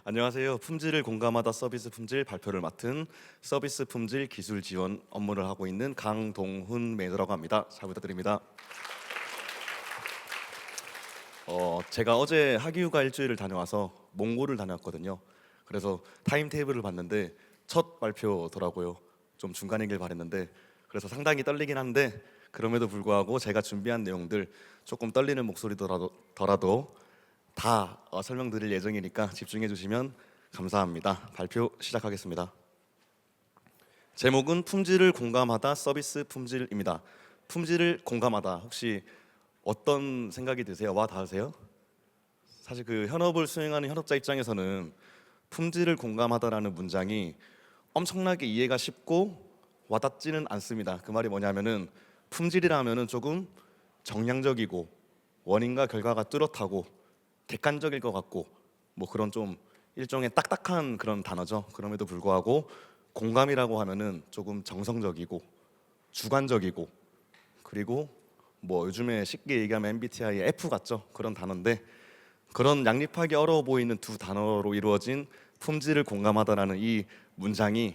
안녕하세요. 품질을 공감하다 서비스 품질 발표를 맡은 서비스 품질 기술 지원 업무를 하고 있는 강동훈 매니저라고 합니다. 잘 부탁드립니다. 제가 어제 학위휴가 일주일을 다녀와서 몽골을 다녀왔거든요. 그래서 타임테이블을 봤는데 첫 발표더라고요. 좀 중간이길 바랬는데 그래서 상당히 떨리긴 한데 그럼에도 불구하고 제가 준비한 내용들 조금 떨리는 목소리더라도 다 설명드릴 예정이니까 집중해 주시면 감사합니다. 발표 시작하겠습니다. 제목은 품질을 공감하다 서비스 품질입니다. 품질을 공감하다 혹시 어떤 생각이 드세요? 와 닿으세요? 사실 그 현업을 수행하는 현업자 입장에서는 품질을 공감하다라는 문장이 엄청나게 이해가 쉽고 와닿지는 않습니다. 그 말이 뭐냐면은 품질이라면은 조금 정량적이고 원인과 결과가 뚜렷하고 객관적일 것 같고 뭐 그런 좀 일종의 딱딱한 그런 단어죠. 그럼에도 불구하고 공감이라고 하면은 조금 정성적이고 주관적이고 그리고 뭐 요즘에 쉽게 얘기하면 MBTI의 F 같죠. 그런 단어인데 그런 양립하기 어려워 보이는 두 단어로 이루어진 품질을 공감하다라는 이 문장이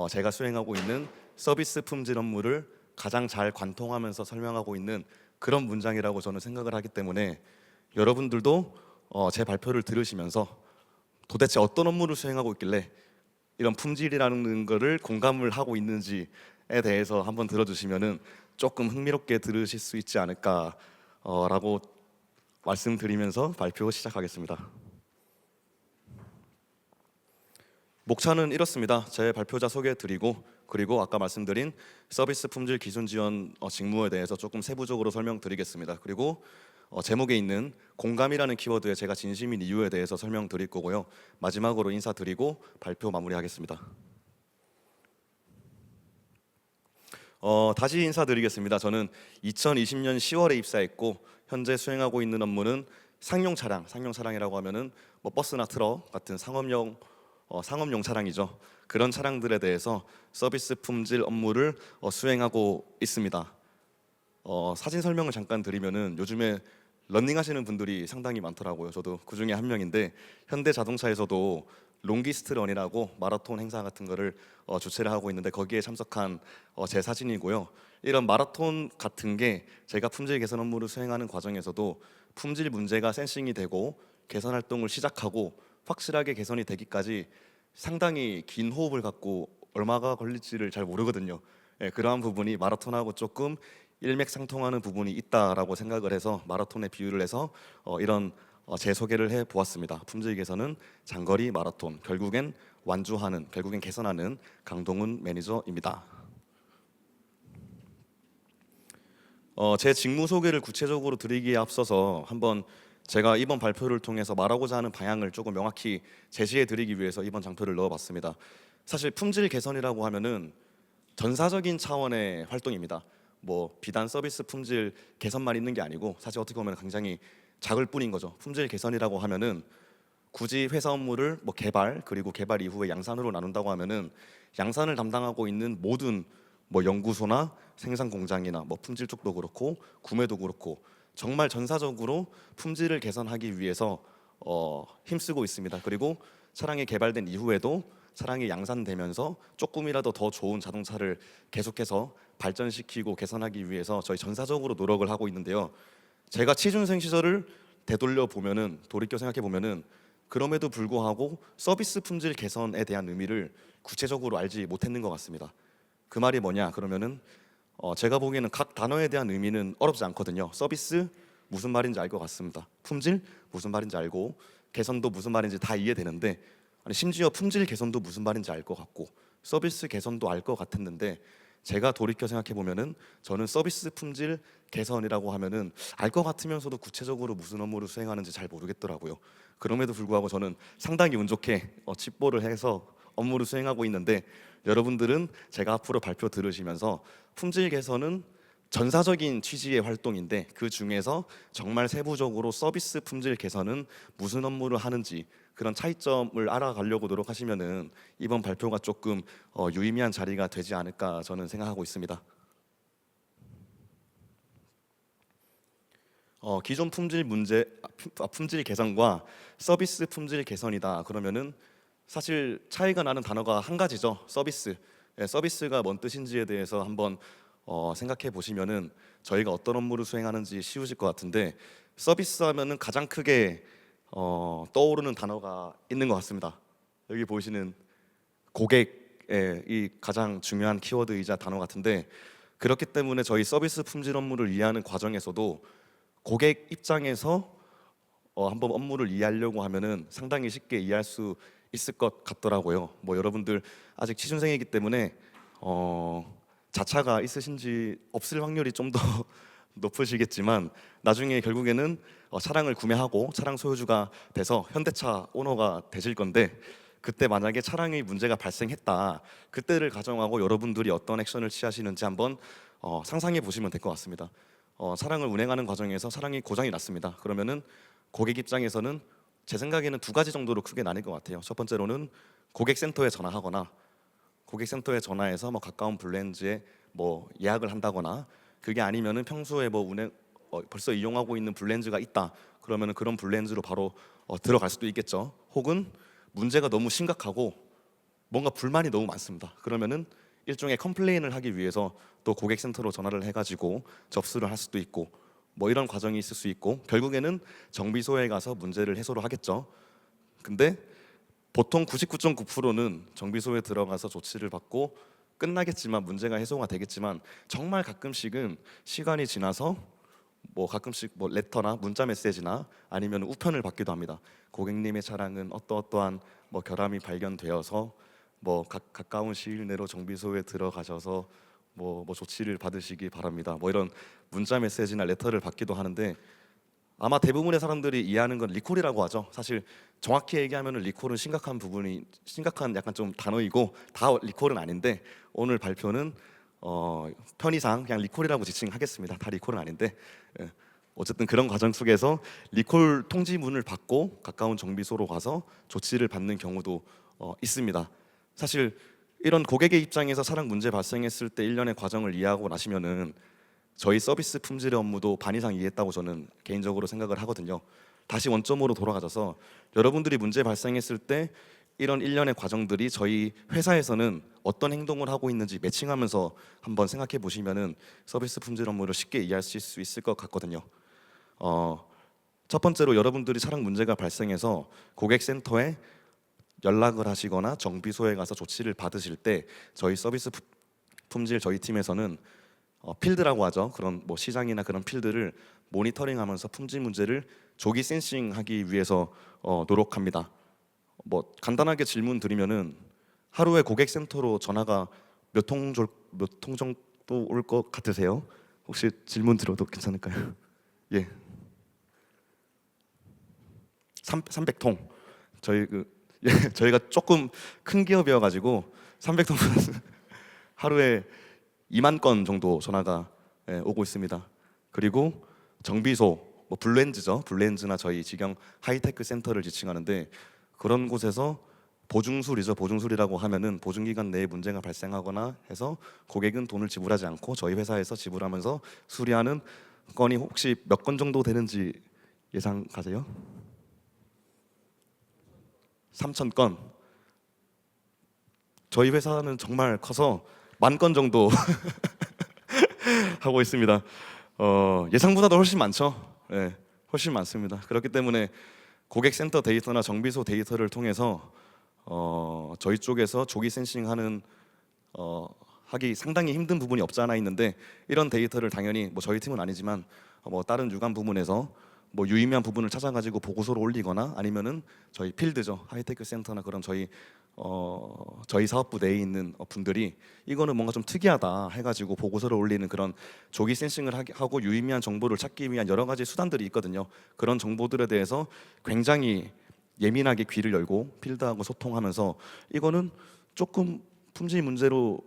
제가 수행하고 있는 서비스 품질 업무를 가장 잘 관통하면서 설명하고 있는 그런 문장이라고 저는 생각을 하기 때문에 여러분들도 제 발표를 들으시면서 도대체 어떤 업무를 수행하고 있길래 이런 품질이라는 거를 공감을 하고 있는지에 대해서 한번 들어주시면은 조금 흥미롭게 들으실 수 있지 않을까라고 말씀드리면서 발표 시작하겠습니다. 목차는 이렇습니다. 제 발표자 소개해드리고 그리고 아까 말씀드린 서비스 품질 기준 지원 직무에 대해서 조금 세부적으로 설명드리겠습니다. 그리고 제목에 있는 공감이라는 키워드에 제가 진심인 이유에 대해서 설명드릴 거고요. 마지막으로 인사드리고 발표 마무리하겠습니다. 다시 인사드리겠습니다. 저는 2020년 10월에 입사했고 현재 수행하고 있는 업무는 상용 차량이라고 하면은 뭐 버스나 트럭 같은 상업용 차량이죠. 그런 차량들에 대해서 서비스 품질 업무를 수행하고 있습니다. 사진 설명을 잠깐 드리면은 요즘에 러닝하시는 분들이 상당히 많더라고요. 저도 그 중에 한 명인데 현대자동차에서도 롱기스트런이라고 마라톤 행사 같은 거를 주최를 하고 있는데 거기에 참석한 제 사진이고요. 이런 마라톤 같은 게 제가 품질 개선 업무를 수행하는 과정에서도 품질 문제가 센싱이 되고 개선 활동을 시작하고 확실하게 개선이 되기까지 상당히 긴 호흡을 갖고 얼마가 걸릴지를 잘 모르거든요. 예, 그러한 부분이 마라톤하고 조금 일맥상통하는 부분이 있다라고 생각을 해서 마라톤에 비유를 해서 이런 제 소개를 해 보았습니다. 품질 개선은 장거리 마라톤, 결국엔 개선하는 강동훈 매니저입니다. 제 직무 소개를 구체적으로 드리기에 앞서서 한번 제가 이번 발표를 통해서 말하고자 하는 방향을 조금 명확히 제시해 드리기 위해서 이번 장표를 넣어봤습니다. 사실 품질 개선이라고 하면은 전사적인 차원의 활동입니다. 뭐 비단 서비스 품질 개선만 있는 게 아니고 사실 어떻게 보면 굉장히 작을 뿐인 거죠. 품질 개선이라고 하면은 굳이 회사 업무를 뭐 개발 그리고 개발 이후에 양산으로 나눈다고 하면은 양산을 담당하고 있는 모든 뭐 연구소나 생산 공장이나 뭐 품질 쪽도 그렇고 구매도 그렇고 정말 전사적으로 품질을 개선하기 위해서 힘쓰고 있습니다. 그리고 차량이 개발된 이후에도 차량이 양산되면서 조금이라도 더 좋은 자동차를 계속해서 발전시키고 개선하기 위해서 저희 전사적으로 노력을 하고 있는데요. 제가 취준생 시절을 되돌려 보면은 돌이켜 생각해 보면은 그럼에도 불구하고 서비스 품질 개선에 대한 의미를 구체적으로 알지 못했는 것 같습니다. 그 말이 뭐냐 그러면은 제가 보기에는 각 단어에 대한 의미는 어렵지 않거든요. 서비스 무슨 말인지 알 것 같습니다. 품질 무슨 말인지 알고 개선도 무슨 말인지 다 이해되는데 아니 심지어 품질 개선도 무슨 말인지 알 것 같고 서비스 개선도 알 것 같았는데 제가 돌이켜 생각해 보면은 저는 서비스 품질 개선이라고 하면은 알 것 같으면서도 구체적으로 무슨 업무를 수행하는지 잘 모르겠더라고요. 그럼에도 불구하고 저는 상당히 운 좋게 집보를 해서 업무를 수행하고 있는데 여러분들은 제가 앞으로 발표 들으시면서 품질 개선은 전사적인 취지의 활동인데 그 중에서 정말 세부적으로 서비스 품질 개선은 무슨 업무를 하는지 그런 차이점을 알아가려고 노력하시면은 이번 발표가 조금 유의미한 자리가 되지 않을까 저는 생각하고 있습니다. 기존 품질 문제, 품질 개선과 서비스 품질 개선이다. 그러면은 사실 차이가 나는 단어가 한 가지죠. 서비스. 서비스가 뭔 뜻인지에 대해서 한번 생각해 보시면은 저희가 어떤 업무를 수행하는지 쉬우실 것 같은데, 서비스 하면은 가장 크게 떠오르는 단어가 있는 것 같습니다. 여기 보시는 고객의 이 가장 중요한 키워드이자 단어 같은데, 그렇기 때문에 저희 서비스 품질 업무를 이해하는 과정에서도 고객 입장에서 한번 업무를 이해하려고 하면은 상당히 쉽게 이해할 수 있을 것 같더라고요. 뭐 여러분들 아직 취준생이기 때문에 자차가 있으신지 없을 확률이 좀 더 높으시겠지만, 나중에 결국에는 차량을 구매하고 차량 소유주가 돼서 현대차 오너가 되실 건데, 그때 만약에 차량의 문제가 발생했다, 그때를 가정하고 여러분들이 어떤 액션을 취하시는지 한번 상상해 보시면 될 것 같습니다. 차량을 운행하는 과정에서 차량이 고장이 났습니다. 그러면은 고객 입장에서는 제 생각에는 두 가지 정도로 크게 나뉠 것 같아요. 첫 번째로는 고객센터에 전화하거나, 고객센터에 전화해서 뭐 가까운 블렌즈에 뭐 예약을 한다거나, 그게 아니면은 평소에 뭐 운행 벌써 이용하고 있는 블렌즈가 있다, 그러면은 그런 블렌즈로 바로 들어갈 수도 있겠죠. 혹은 문제가 너무 심각하고 뭔가 불만이 너무 많습니다. 그러면은 일종의 컴플레인을 하기 위해서 또 고객센터로 전화를 해가지고 접수를 할 수도 있고, 뭐 이런 과정이 있을 수 있고, 결국에는 정비소에 가서 문제를 해소를 하겠죠. 근데 보통 99.9%는 정비소에 들어가서 조치를 받고 끝나겠지만, 문제가 해소가 되겠지만, 정말 가끔씩은 시간이 지나서 뭐 가끔씩 뭐 레터나 문자 메시지나 아니면 우편을 받기도 합니다. 고객님의 차량은 어떠어떠한 뭐 결함이 발견되어서 뭐 가까운 시일 내로 정비소에 들어가셔서 뭐 조치를 받으시기 바랍니다. 뭐 이런 문자 메시지나 레터를 받기도 하는데, 아마 대부분의 사람들이 이해하는 건 리콜이라고 하죠. 사실 정확히 얘기하면 리콜은 심각한 약간 좀 단어이고, 다 리콜은 아닌데, 오늘 발표는 편의상 그냥 리콜이라고 지칭하겠습니다. 다 리콜은 아닌데, 예. 어쨌든 그런 과정 속에서 리콜 통지문을 받고 가까운 정비소로 가서 조치를 받는 경우도 있습니다. 사실 이런 고객의 입장에서 차량 문제 발생했을 때 일련의 과정을 이해하고 나시면은 저희 서비스 품질의 업무도 반 이상 이해했다고 저는 개인적으로 생각을 하거든요. 다시 원점으로 돌아가셔서 여러분들이 문제 발생했을 때 이런 일련의 과정들이 저희 회사에서는 어떤 행동을 하고 있는지 매칭하면서 한번 생각해 보시면은 서비스 품질 업무를 쉽게 이해하실 수 있을 것 같거든요. 첫 번째로 여러분들이 차량 문제가 발생해서 고객센터에 연락을 하시거나 정비소에 가서 조치를 받으실 때, 저희 서비스 품질 저희 팀에서는 필드라고 하죠. 그런 뭐 시장이나 그런 필드를 모니터링하면서 품질 문제를 조기 센싱하기 위해서 노력합니다. 뭐 간단하게 질문 드리면은 하루에 고객센터로 전화가 몇 통 정도 올 것 같으세요? 혹시 질문 드려도 괜찮을까요? 예, 300통. 저희가 조금 큰 기업이어가지고 300통 하루에 2만 건 정도 전화가 오고 있습니다. 그리고 정비소, 뭐 블렌즈죠. 블렌즈나 저희 직영 하이테크 센터를 지칭하는데, 그런 곳에서 보증술이죠. 보증술이라고 하면은 보증기간 내에 문제가 발생하거나 해서 고객은 돈을 지불하지 않고 저희 회사에서 지불하면서 수리하는 건이 혹시 몇 건 정도 되는지 예상 가세요? 3천 건. 저희 회사는 정말 커서 10,000건 정도 하고 있습니다. 예상보다도 훨씬 많죠. 예, 훨씬 많습니다. 그렇기 때문에 고객센터 데이터나 정비소 데이터를 통해서 저희 쪽에서 조기 센싱하는 하기 상당히 힘든 부분이 없지 않아 있는데, 이런 데이터를 당연히 뭐 저희 팀은 아니지만 뭐 다른 유관 부문에서 뭐 유의미한 부분을 찾아가지고 보고서를 올리거나, 아니면은 저희 필드죠, 하이테크 센터나 그런 저희 사업부 내에 있는 분들이 이거는 뭔가 좀 특이하다 해가지고 보고서를 올리는, 그런 조기 센싱을 하고 유의미한 정보를 찾기 위한 여러 가지 수단들이 있거든요. 그런 정보들에 대해서 굉장히 예민하게 귀를 열고 필드하고 소통하면서, 이거는 조금 품질 문제로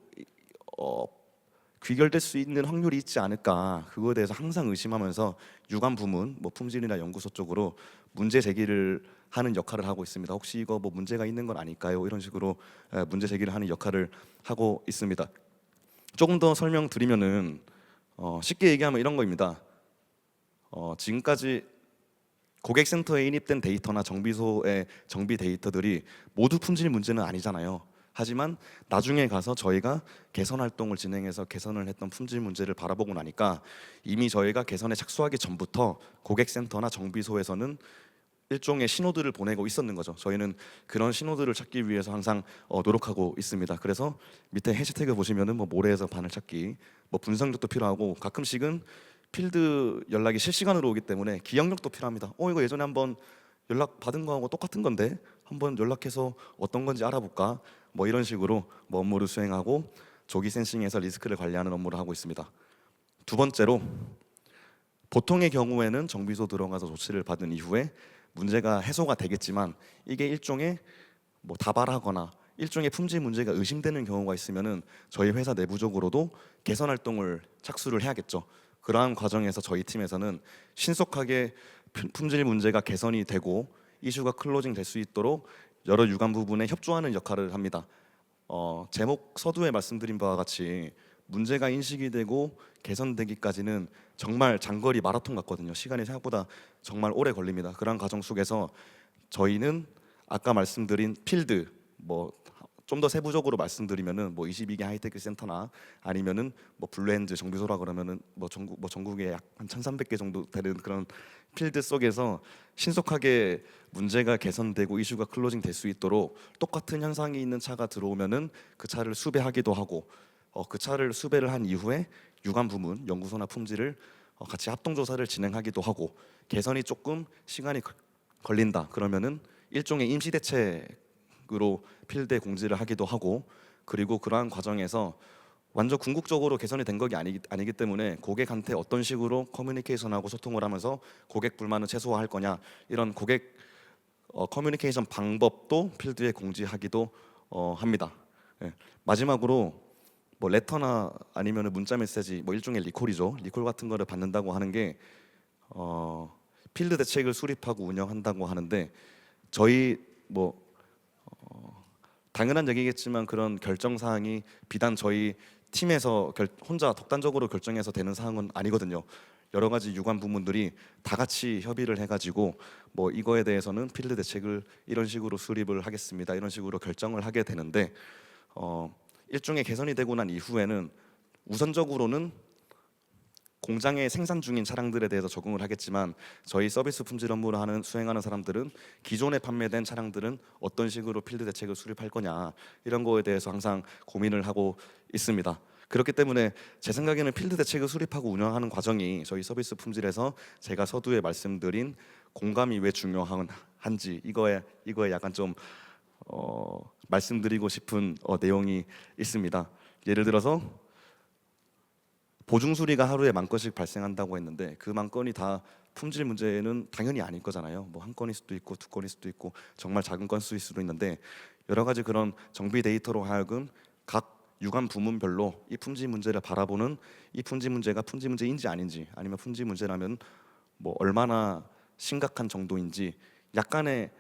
귀결될 수 있는 확률이 있지 않을까, 그거에 대해서 항상 의심하면서 유관 부문, 뭐 품질이나 연구소 쪽으로 문제 제기를 하는 역할을 하고 있습니다. 혹시 이거 뭐 문제가 있는 건 아닐까요? 이런 식으로 문제 제기를 하는 역할을 하고 있습니다. 조금 더 설명드리면은 쉽게 얘기하면 이런 거입니다. 지금까지 고객센터에 인입된 데이터나 정비소의 정비 데이터들이 모두 품질 문제는 아니잖아요. 하지만 나중에 가서 저희가 개선 활동을 진행해서 개선을 했던 품질 문제를 바라보고 나니까 이미 저희가 개선에 착수하기 전부터 고객센터나 정비소에서는 일종의 신호들을 보내고 있었는 거죠. 저희는 그런 신호들을 찾기 위해서 항상 노력하고 있습니다. 그래서 밑에 해시태그 보시면은 뭐 모래에서 바늘 찾기, 뭐 분석력도 필요하고 가끔씩은 필드 연락이 실시간으로 오기 때문에 기억력도 필요합니다. 이거 예전에 한번 연락 받은 거하고 똑같은 건데 한번 연락해서 어떤 건지 알아볼까? 뭐 이런 식으로 뭐 업무를 수행하고 조기 센싱에서 리스크를 관리하는 업무를 하고 있습니다. 두 번째로 보통의 경우에는 정비소 들어가서 조치를 받은 이후에 문제가 해소가 되겠지만 이게 일종의 뭐 다발하거나 일종의 품질 문제가 의심되는 경우가 있으면은 저희 회사 내부적으로도 개선 활동을 착수를 해야겠죠. 그러한 과정에서 저희 팀에서는 신속하게 품질 문제가 개선이 되고 이슈가 클로징 될 수 있도록 여러 유관 부분에 협조하는 역할을 합니다. 제목 서두에 말씀드린 바와 같이 문제가 인식이 되고 개선되기까지는 정말 장거리 마라톤 같거든요. 시간이 생각보다 정말 오래 걸립니다. 그런 과정 속에서 저희는 아까 말씀드린 필드 뭐 좀 더 세부적으로 말씀드리면은 뭐 22개 하이테크 센터나 아니면은 뭐 블루핸즈 정비소라 그러면은 뭐 전국에 약 한 1,300개 정도 되는 그런 필드 속에서 신속하게 문제가 개선되고 이슈가 클로징 될 수 있도록 똑같은 현상이 있는 차가 들어오면은 그 차를 수배하기도 하고 그 차를 수배를 한 이후에 유관 부문, 연구소나 품질을 같이 합동 조사를 진행하기도 하고 개선이 조금 시간이 걸린다 그러면은 일종의 임시 대책으로 필드에 공지를 하기도 하고 그리고 그러한 과정에서 완전 궁극적으로 개선이 된 것이 아니기 때문에 고객한테 어떤 식으로 커뮤니케이션하고 소통을 하면서 고객 불만을 최소화할 거냐 이런 고객 커뮤니케이션 방법도 필드에 공지하기도 합니다. 예. 마지막으로 뭐 레터나 아니면 문자 메시지 뭐 일종의 리콜이죠. 리콜 같은 거를 받는다고 하는 게 필드 대책을 수립하고 운영한다고 하는데 저희 뭐 당연한 얘기겠지만 그런 결정 사항이 비단 저희 팀에서 혼자 독단적으로 결정해서 되는 사항은 아니거든요. 여러 가지 유관 부문들이 다 같이 협의를 해가지고 뭐 이거에 대해서는 필드 대책을 이런 식으로 수립을 하겠습니다. 이런 식으로 결정을 하게 되는데 일종의 개선이 되고 난 이후에는 우선적으로는 공장에 생산 중인 차량들에 대해서 적응을 하겠지만 저희 서비스 품질 업무를 수행하는 사람들은 기존에 판매된 차량들은 어떤 식으로 필드 대책을 수립할 거냐 이런 거에 대해서 항상 고민을 하고 있습니다. 그렇기 때문에 제 생각에는 필드 대책을 수립하고 운영하는 과정이 저희 서비스 품질에서 제가 서두에 말씀드린 공감이 왜 중요한지 이거에 약간 좀 말씀드리고 싶은 내용이 있습니다. 예를 들어서 보증 수리가 하루에 10,000건씩 발생한다고 했는데 그 10,000건이 다 품질 문제는 당연히 아닐 거잖아요. 뭐 한 건일 수도 있고 두 건일 수도 있고 정말 작은 건수일 수도 있는데 여러 가지 그런 정비 데이터로 하여금 각 유관 부문별로 이 품질 문제를 바라보는 이 품질 문제가 품질 문제인지 아닌지 아니면 품질 문제라면 뭐 얼마나 심각한 정도인지 약간의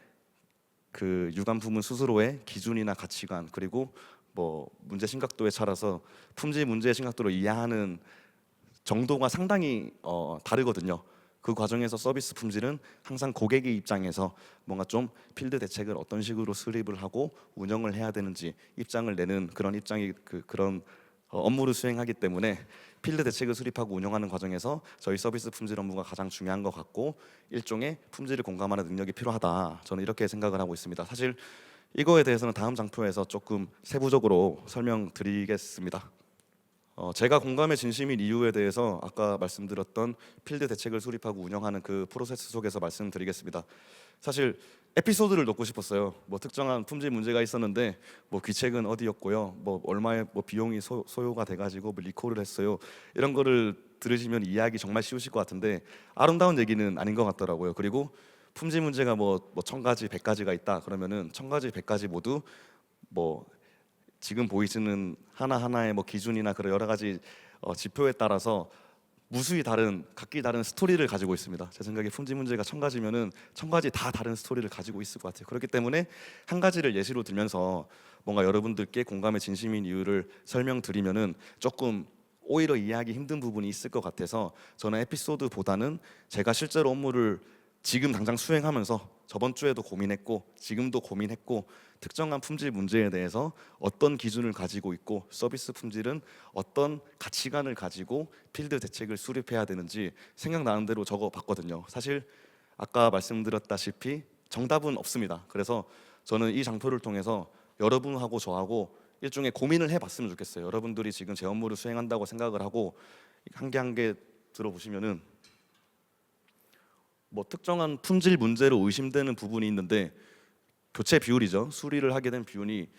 그 유관 부문 스스로의 기준이나 가치관 그리고 뭐 문제 심각도에 따라서 품질 문제의 심각도를 이해하는 정도가 상당히 다르거든요. 그 과정에서 서비스 품질은 항상 고객의 입장에서 뭔가 좀 필드 대책을 어떤 식으로 수립을 하고 운영을 해야 되는지 입장을 내는 그런 입장이 그런 업무를 수행하기 때문에 필드 대책을 수립하고 운영하는 과정에서 저희 서비스 품질 업무가 가장 중요한 것 같고 일종의 품질을 공감하는 능력이 필요하다. 저는 이렇게 생각을 하고 있습니다. 사실 이거에 대해서는 다음 장표에서 조금 세부적으로 설명드리겠습니다. 제가 공감의 진심인 이유에 대해서 아까 말씀드렸던 필드 대책을 수립하고 운영하는 그 프로세스 속에서 말씀드리겠습니다. 사실 에피소드를 넣고 싶었어요. 뭐 특정한 품질 문제가 있었는데 뭐 귀책은 어디였고요. 뭐 얼마의 뭐 비용이 소요가 돼가지고 뭐 리콜을 했어요. 이런 거를 들으시면 이해하기 정말 쉬우실 것 같은데 아름다운 얘기는 아닌 것 같더라고요. 그리고 품질 문제가 뭐 1,000가지, 100가지가 있다 그러면은 1,000가지, 100가지 모두 뭐 지금 보이시는 하나하나의 뭐 기준이나 그런 여러 가지 지표에 따라서 무수히 각기 다른 스토리를 가지고 있습니다. 제 생각에 품질 문제가 1,000가지면은 1,000가지 다 다른 스토리를 가지고 있을 것 같아요. 그렇기 때문에 한 가지를 예시로 들면서 뭔가 여러분들께 공감의 진심인 이유를 설명드리면은 조금 오히려 이해하기 힘든 부분이 있을 것 같아서 저는 에피소드보다는 제가 실제로 업무를 지금 당장 수행하면서 저번 주에도 고민했고 지금도 고민했고 특정한 품질 문제에 대해서 어떤 기준을 가지고 있고 서비스 품질은 어떤 가치관을 가지고 필드 대책을 수립해야 되는지 생각나는 대로 적어봤거든요. 사실 아까 말씀드렸다시피 정답은 없습니다. 그래서 저는 이 장표를 통해서 여러분하고 저하고 일종의 고민을 해봤으면 좋겠어요. 여러분들이 지금 제 업무를 수행한다고 생각을 하고 한 개 한 개 들어보시면은 뭐 특정한 품질 문제로 의심되는 부분이 있는데 교체 비율이죠. 수리를 하게 된 비율이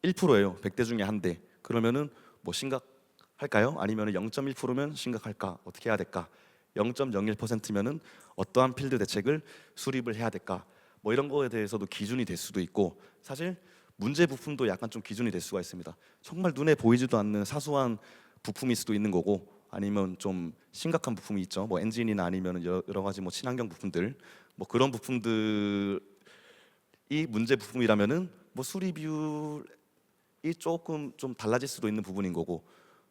1%예요. 100대 중에 한 대. 그러면은 뭐 심각할까요? 아니면 0.1%면 심각할까? 어떻게 해야 될까? 0.01%면은 어떠한 필드 대책을 수립을 해야 될까? 뭐 이런 거에 대해서도 기준이 될 수도 있고 사실 문제 부품도 약간 좀 기준이 될 수가 있습니다. 정말 눈에 보이지도 않는 사소한 부품일 수도 있는 거고 아니면 좀 심각한 부품이 있죠. 뭐 엔진이나 아니면 여러 가지 뭐 친환경 부품들 뭐 그런 부품들이 문제 부품이라면은 뭐 수리 비율이 조금 좀 달라질 수도 있는 부분인 거고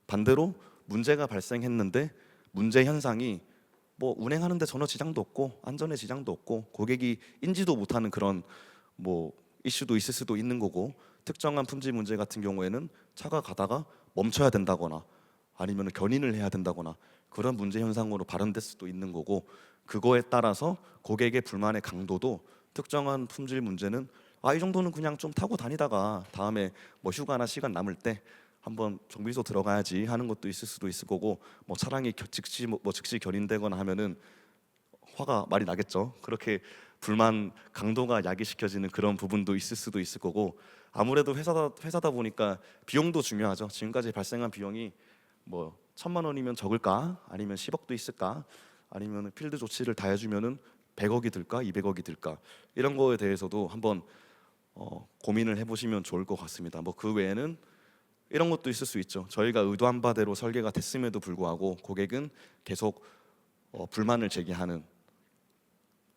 반대로 문제가 발생했는데 문제 현상이 뭐 운행하는데 전혀 지장도 없고 안전에 지장도 없고 고객이 인지도 못하는 그런 뭐 이슈도 있을 수도 있는 거고 특정한 품질 문제 같은 경우에는 차가 가다가 멈춰야 된다거나 아니면 견인을 해야 된다거나 그런 문제 현상으로 발현될 수도 있는 거고 그거에 따라서 고객의 불만의 강도도 특정한 품질 문제는 이 정도는 그냥 좀 타고 다니다가 다음에 뭐 휴가나 시간 남을 때 한번 정비소 들어가야지 하는 것도 있을 수도 있을 거고 뭐 차량이 즉시 견인되거나 하면은 화가 많이 나겠죠. 그렇게 불만 강도가 야기시켜지는 그런 부분도 있을 수도 있을 거고 아무래도 회사다 보니까 비용도 중요하죠. 지금까지 발생한 비용이 뭐 1,000만 원이면 적을까? 아니면 10억도 있을까? 아니면 필드 조치를 다 해주면은 100억이 들까? 200억이 들까? 이런 거에 대해서도 한번 고민을 해보시면 좋을 것 같습니다. 뭐 그 외에는 이런 것도 있을 수 있죠. 저희가 의도한 바대로 설계가 됐음에도 불구하고 고객은 계속 불만을 제기하는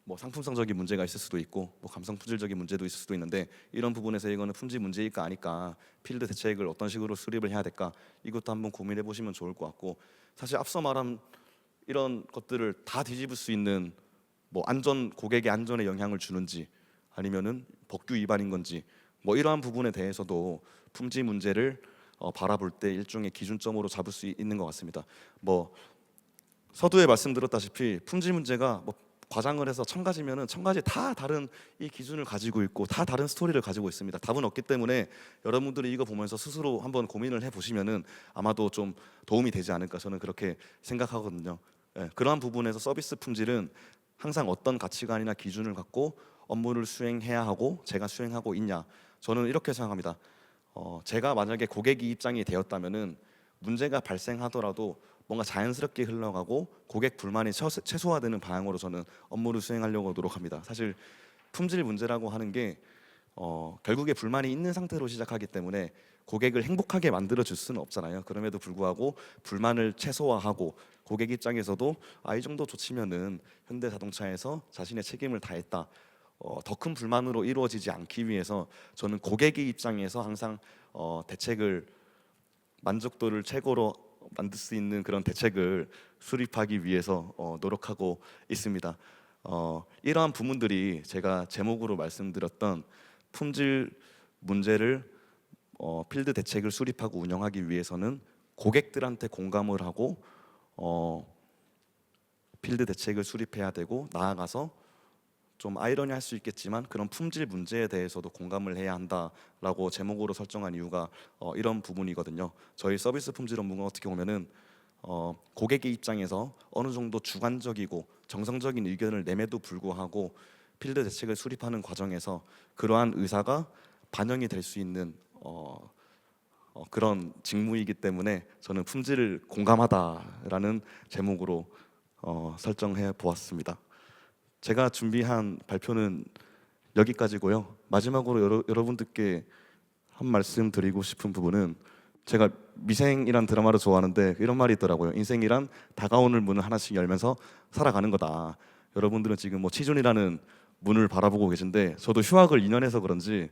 뭐 상품성적인 문제가 있을 수도 있고 뭐 감성 품질적인 문제도 있을 수도 있는데 이런 부분에서 이거는 품질 문제일까 아닐까 필드 대책을 어떤 식으로 수립을 해야 될까 이것도 한번 고민해 보시면 좋을 것 같고 사실 앞서 말한 이런 것들을 다 뒤집을 수 있는 뭐 고객의 안전에 영향을 주는지 아니면은 법규 위반인 건지 뭐 이러한 부분에 대해서도 품질 문제를 바라볼 때 일종의 기준점으로 잡을 수 있는 것 같습니다. 뭐 서두에 말씀드렸다시피 품질 문제가 뭐 과장을 해서 1,000가지면은 1,000가지 다 다른 이 기준을 가지고 있고 다 다른 스토리를 가지고 있습니다. 답은 없기 때문에 여러분들이 이거 보면서 스스로 한번 고민을 해보시면은 아마도 좀 도움이 되지 않을까 저는 그렇게 생각하거든요. 그러한 부분에서 서비스 품질은 항상 어떤 가치관이나 기준을 갖고 업무를 수행해야 하고 제가 수행하고 있냐 저는 이렇게 생각합니다. 제가 만약에 고객이 입장이 되었다면은 문제가 발생하더라도 뭔가 자연스럽게 흘러가고 고객 불만이 최소화되는 방향으로 저는 업무를 수행하려고 노력합니다. 사실 품질 문제라고 하는 게 결국에 불만이 있는 상태로 시작하기 때문에 고객을 행복하게 만들어 줄 수는 없잖아요. 그럼에도 불구하고 불만을 최소화하고 고객 입장에서도 이 정도 조치면은 현대자동차에서 자신의 책임을 다했다. 더 큰 불만으로 이루어지지 않기 위해서 저는 고객의 입장에서 항상 대책을 만족도를 최고로 만들 수 있는 그런 대책을 수립하기 위해서 노력하고 있습니다. 이러한 부분들이 제가 제목으로 말씀드렸던 품질 문제를 필드 대책을 수립하고 운영하기 위해서는 고객들한테 공감을 하고 필드 대책을 수립해야 되고 나아가서 좀 아이러니할 수 있겠지만 그런 품질 문제에 대해서도 공감을 해야 한다라고 제목으로 설정한 이유가 이런 부분이거든요. 저희 서비스 품질 업무가 어떻게 보면은 고객의 입장에서 어느 정도 주관적이고 정성적인 의견을 내매도 불구하고 필드 대책을 수립하는 과정에서 그러한 의사가 반영이 될 수 있는 그런 직무이기 때문에 저는 품질을 공감하다라는 제목으로 설정해 보았습니다. 제가 준비한 발표는 여기까지고요. 마지막으로 여러분들께 한 말씀 드리고 싶은 부분은 제가 미생이란 드라마를 좋아하는데 이런 말이 있더라고요. 인생이란 다가오는 문을 하나씩 열면서 살아가는 거다. 여러분들은 지금 뭐 치존이라는 문을 바라보고 계신데 저도 휴학을 2년 해서 그런지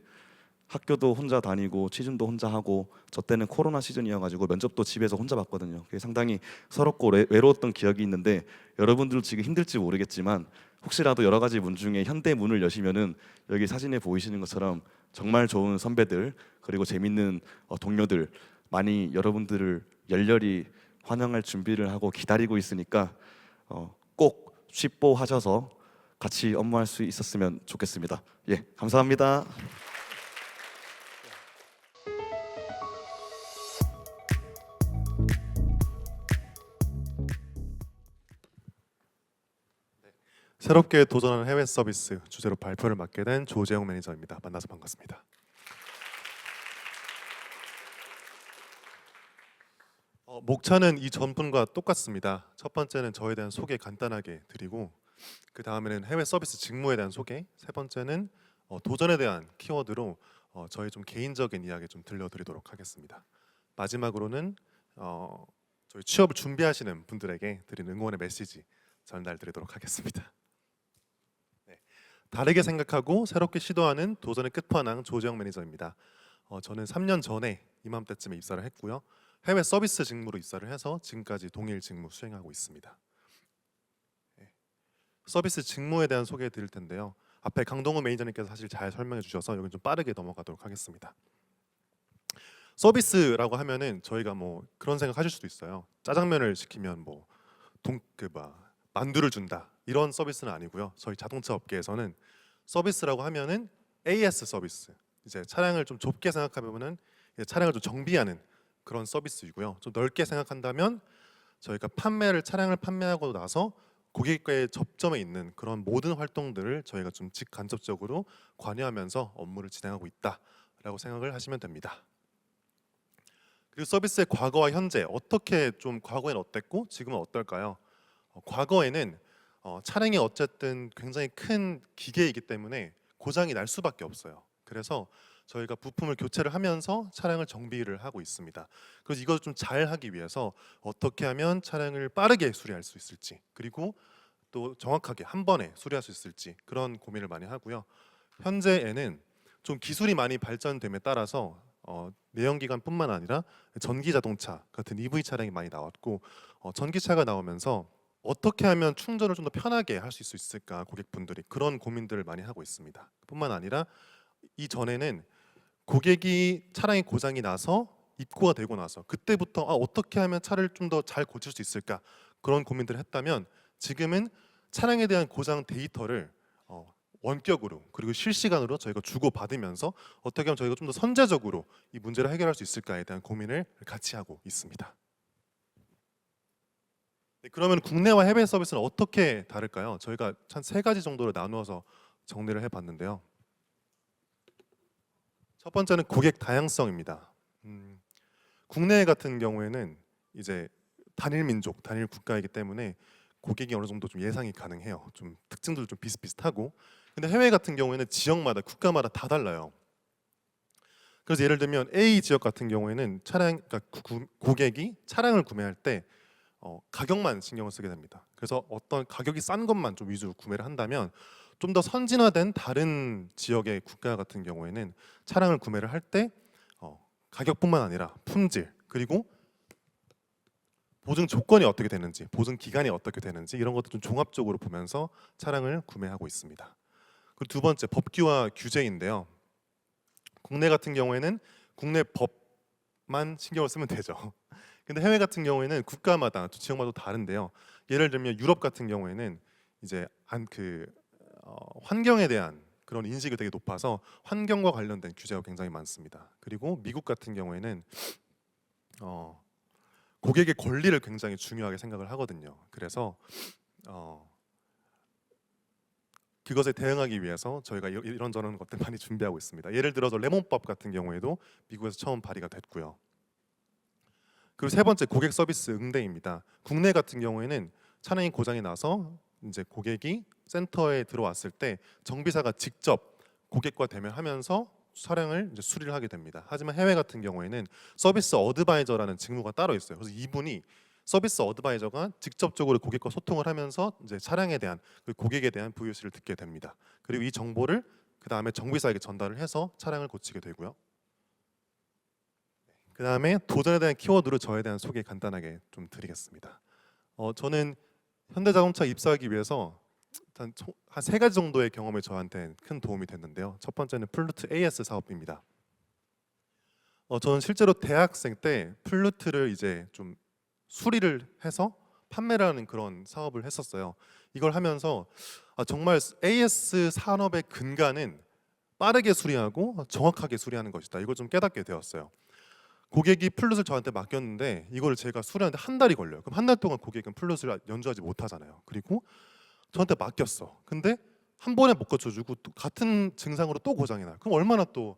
학교도 혼자 다니고 취준도 혼자 하고 저 때는 코로나 시즌이어가지고 면접도 집에서 혼자 봤거든요. 그게 상당히 서럽고 외로웠던 기억이 있는데 여러분들 지금 힘들지 모르겠지만 혹시라도 여러 가지 문 중에 현대 문을 여시면은 여기 사진에 보이시는 것처럼 정말 좋은 선배들 그리고 재밌는 동료들 많이 여러분들을 열렬히 환영할 준비를 하고 기다리고 있으니까 꼭 취뽀하셔서 같이 업무할 수 있었으면 좋겠습니다. 예, 감사합니다. 새롭게 도전하는 해외 서비스 주제로 발표를 맡게 된 조재영 매니저입니다. 만나서 반갑습니다. 목차는 이 전분과 똑같습니다. 첫 번째는 저에 대한 소개 간단하게 드리고 그 다음에는 해외 서비스 직무에 대한 소개, 세 번째는 도전에 대한 키워드로 저희 좀 개인적인 이야기 좀 들려드리도록 하겠습니다. 마지막으로는 저희 취업을 준비하시는 분들에게 드리는 응원의 메시지 전달드리도록 하겠습니다. 다르게 생각하고 새롭게 시도하는 도전의 끝판왕 조재영 매니저입니다. 저는 3년 전에 이맘때쯤에 입사를 했고요. 해외 서비스 직무로 입사를 해서 지금까지 동일 직무 수행하고 있습니다. 서비스 직무에 대한 소개해 드릴 텐데요. 앞에 강동훈 매니저님께서 사실 잘 설명해 주셔서 여기 좀 빠르게 넘어가도록 하겠습니다. 서비스라고 하면은 저희가 뭐 그런 생각하실 수도 있어요. 짜장면을 시키면 뭐 만두를 준다 이런 서비스는 아니고요. 저희 자동차 업계에서는 서비스라고 하면은 AS 서비스, 이제 차량을 좀 좁게 생각하면은 차량을 좀 정비하는 그런 서비스이고요. 좀 넓게 생각한다면 저희가 차량을 판매하고 나서 고객과의 접점에 있는 그런 모든 활동들을 저희가 좀 직간접적으로 관여하면서 업무를 진행하고 있다라고 생각을 하시면 됩니다. 그리고 서비스의 과거와 현재 어떻게 좀 과거에는 어땠고 지금은 어떨까요? 과거에는 차량이 어쨌든 굉장히 큰 기계이기 때문에 고장이 날 수밖에 없어요. 그래서 저희가 부품을 교체를 하면서 차량을 정비를 하고 있습니다. 그래서 이걸 좀 잘 하기 위해서 어떻게 하면 차량을 빠르게 수리할 수 있을지, 그리고 또 정확하게 한 번에 수리할 수 있을지 그런 고민을 많이 하고요. 현재에는 좀 기술이 많이 발전됨에 따라서 내연기관뿐만 아니라 전기 자동차 같은 EV 차량이 많이 나왔고 전기차가 나오면서 어떻게 하면 충전을 좀 더 편하게 할 수 있을까, 고객분들이 그런 고민들을 많이 하고 있습니다. 뿐만 아니라 이전에는 고객이 차량이 고장이 나서 입고가 되고 나서 그때부터 어떻게 하면 차를 좀 더 잘 고칠 수 있을까 그런 고민들을 했다면 지금은 차량에 대한 고장 데이터를 원격으로 그리고 실시간으로 저희가 주고받으면서 어떻게 하면 저희가 좀 더 선제적으로 이 문제를 해결할 수 있을까에 대한 고민을 같이 하고 있습니다. 네, 그러면 국내와 해외 서비스는 어떻게 다를까요? 저희가 한 3가지 정도로 나누어서 정리를 해봤는데요. 첫 번째는 고객 다양성입니다. 국내 같은 경우에는 이제 단일 민족, 단일 국가이기 때문에 고객이 어느 정도 좀 예상이 가능해요. 좀 특징들도 좀 비슷비슷하고. 근데 해외 같은 경우에는 지역마다, 국가마다 다 달라요. 그래서 예를 들면 A 지역 같은 경우에는 그러니까 고객이 차량을 구매할 때 가격만 신경을 쓰게 됩니다. 그래서 어떤 가격이 싼 것만 좀 위주로 구매를 한다면 좀 더 선진화된 다른 지역의 국가 같은 경우에는 차량을 구매를 할 때 가격뿐만 아니라 품질, 그리고 보증 조건이 어떻게 되는지, 보증 기간이 어떻게 되는지 이런 것도 좀 종합적으로 보면서 차량을 구매하고 있습니다. 그리고 두 번째, 법규와 규제인데요. 국내 같은 경우에는 국내 법만 신경을 쓰면 되죠. 근데 해외 같은 경우에는 국가마다, 지역마다 다른데요. 예를 들면 유럽 같은 경우에는 이제 환경에 대한 그런 인식이 되게 높아서 환경과 관련된 규제가 굉장히 많습니다. 그리고 미국 같은 경우에는 고객의 권리를 굉장히 중요하게 생각을 하거든요. 그래서 그것에 대응하기 위해서 저희가 이런저런 것들 많이 준비하고 있습니다. 예를 들어서 레몬법 같은 경우에도 미국에서 처음 발의가 됐고요. 그리고 세 번째, 고객 서비스 응대입니다. 국내 같은 경우에는 차량이 고장이 나서 이제 고객이 센터에 들어왔을 때 정비사가 직접 고객과 대면하면서 차량을 이제 수리를 하게 됩니다. 하지만 해외 같은 경우에는 서비스 어드바이저라는 직무가 따로 있어요. 그래서 이분이 서비스 어드바이저가 직접적으로 고객과 소통을 하면서 이제 차량에 대한, 고객에 대한 VOC를 듣게 됩니다. 그리고 이 정보를 그 다음에 정비사에게 전달을 해서 차량을 고치게 되고요. 그 다음에 도전에 대한 키워드로 저에 대한 소개 간단하게 좀 드리겠습니다. 저는 현대자동차 입사하기 위해서 한 세 가지 정도의 경험이 저한테 큰 도움이 됐는데요. 첫 번째는 플루트 AS 사업입니다. 저는 실제로 대학생 때 플루트를 이제 좀 수리를 해서 판매를 하는 그런 사업을 했었어요. 이걸 하면서 정말 AS 산업의 근간은 빠르게 수리하고 정확하게 수리하는 것이다. 이걸 좀 깨닫게 되었어요. 고객이 플룻을 저한테 맡겼는데 이걸 제가 수리하는데 한 달이 걸려요. 그럼 한 달 동안 고객은 플룻을 연주하지 못하잖아요. 그리고 저한테 맡겼어. 근데 한 번에 못 고쳐주고 또 같은 증상으로 또 고장이 나요. 그럼 얼마나 또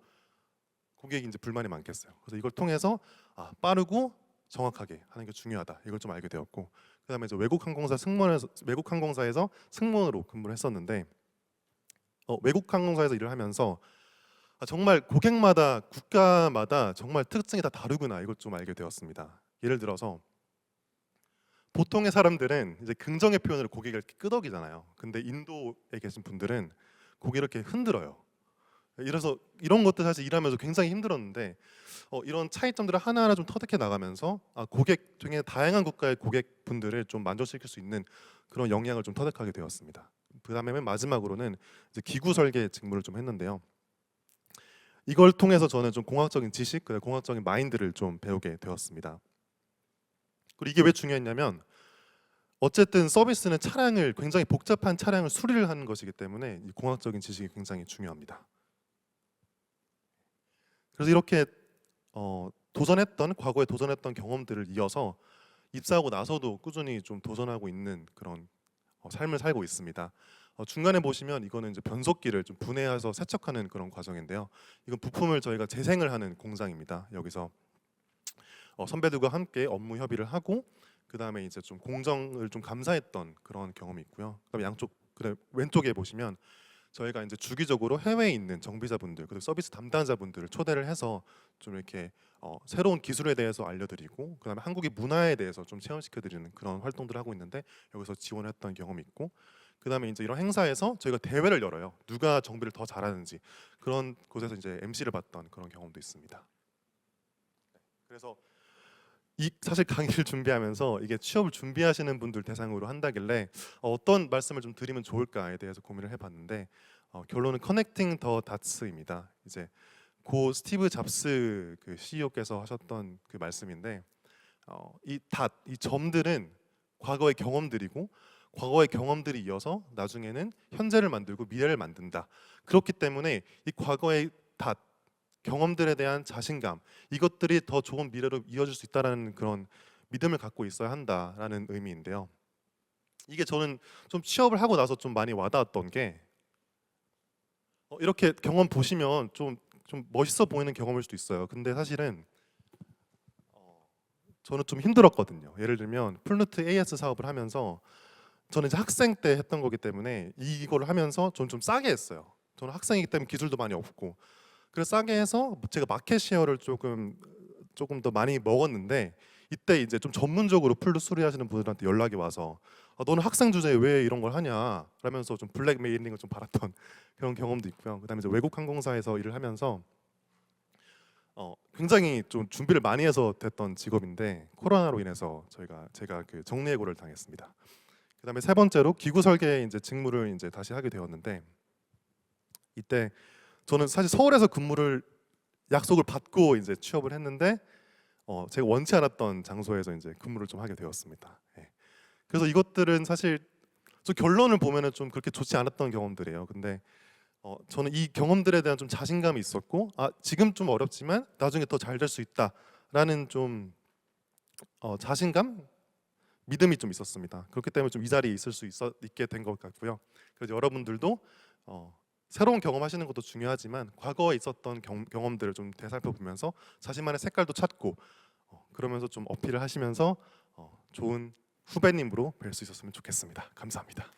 고객이 이제 불만이 많겠어요. 그래서 이걸 통해서 빠르고 정확하게 하는 게 중요하다. 이걸 좀 알게 되었고, 그다음에 이제 외국 항공사에서 승무원으로 근무를 했었는데 외국 항공사에서 일을 하면서 정말 고객마다 국가마다 정말 특징이 다 다르구나. 이걸 좀 알게 되었습니다. 예를 들어서 보통의 사람들은 이제 긍정의 표현으로 고개를 이렇게 끄덕이잖아요. 근데 인도에 계신 분들은 고개를 이렇게 흔들어요. 이래서 이런 것들 사실 일하면서 굉장히 힘들었는데 이런 차이점들을 하나하나 좀 터득해 나가면서 고객 중에 다양한 국가의 고객분들을 좀 만족시킬 수 있는 그런 역량을 좀 터득하게 되었습니다. 그다음에 맨 마지막으로는 이제 기구 설계 직무를 좀 했는데요. 이걸 통해서 저는 좀 공학적인 지식, 공학적인 마인드를 좀 배우게 되었습니다. 그리고 이게 왜 중요했냐면 어쨌든 서비스는 차량을 굉장히 복잡한 차량을 수리를 하는 것이기 때문에 이 공학적인 지식이 굉장히 중요합니다. 그래서 이렇게 과거에 도전했던 경험들을 이어서 입사하고 나서도 꾸준히 좀 도전하고 있는 그런 삶을 살고 있습니다. 중간에 보시면 이거는 이제 변속기를 좀 분해해서 세척하는 그런 과정인데요. 이건 부품을 저희가 재생을 하는 공장입니다. 여기서 선배들과 함께 업무 협의를 하고 그 다음에 이제 좀 공정을 좀 감사했던 그런 경험이 있고요. 그다음에 왼쪽에 보시면 저희가 이제 주기적으로 해외에 있는 정비자분들 그리고 서비스 담당자분들을 초대를 해서 좀 이렇게 새로운 기술에 대해서 알려드리고 그다음에 한국의 문화에 대해서 좀 체험시켜드리는 그런 활동들을 하고 있는데 여기서 지원했던 경험이 있고 그다음에 이제 이런 행사에서 저희가 대회를 열어요. 누가 정비를 더 잘하는지 그런 곳에서 이제 MC를 봤던 그런 경험도 있습니다. 그래서 사실 강의를 준비하면서 이게 취업을 준비하시는 분들 대상으로 한다길래 어떤 말씀을 좀 드리면 좋을까에 대해서 고민을 해봤는데 결론은 커넥팅 더 닷스입니다. 이제 고 스티브 잡스 그 CEO께서 하셨던 그 말씀인데 이 점들은 과거의 경험들이고 과거의 경험들이 이어서 나중에는 현재를 만들고 미래를 만든다. 그렇기 때문에 이 과거의 경험들에 대한 자신감 이것들이 더 좋은 미래로 이어질 수 있다라는 그런 믿음을 갖고 있어야 한다라는 의미인데요. 이게 저는 좀 취업을 하고 나서 좀 많이 와닿았던 게 이렇게 경험 보시면 좀 멋있어 보이는 경험일 수도 있어요. 근데 사실은 저는 좀 힘들었거든요. 예를 들면 플루트 AS 사업을 하면서 저는 이제 학생 때 했던 거기 때문에 이걸 하면서 저는 좀 싸게 했어요. 저는 학생이기 때문에 기술도 많이 없고 그래서 싸게 해서 제가 마켓 쉐어를 조금 더 많이 먹었는데 이때 이제 좀 전문적으로 플룻 수리하시는 분들한테 연락이 와서 너는 학생 주제에 왜 이런 걸 하냐 라면서 좀 블랙메일링을 좀 받았던 그런 경험도 있고요. 그다음에 이제 외국 항공사에서 일을 하면서 굉장히 좀 준비를 많이 해서 됐던 직업인데 코로나로 인해서 제가 그 정리해고를 당했습니다. 그다음에 세 번째로 기구 설계 이제 직무를 이제 다시 하게 되었는데 이때 저는 사실 서울에서 근무를 약속을 받고 이제 취업을 했는데 제가 원치 않았던 장소에서 이제 근무를 좀 하게 되었습니다. 예. 그래서 이것들은 사실 좀 결론을 보면은 좀 그렇게 좋지 않았던 경험들이에요. 근데 저는 이 경험들에 대한 좀 자신감이 있었고 지금 좀 어렵지만 나중에 더 잘 될 수 있다라는 좀 자신감, 믿음이 좀 있었습니다. 그렇기 때문에 좀 이 자리에 있게 된 것 같고요. 그래서 여러분들도 새로운 경험하시는 것도 중요하지만 과거에 있었던 경험들을 좀 되살펴보면서 자신만의 색깔도 찾고 그러면서 좀 어필을 하시면서 좋은 후배님으로 뵐 수 있었으면 좋겠습니다. 감사합니다.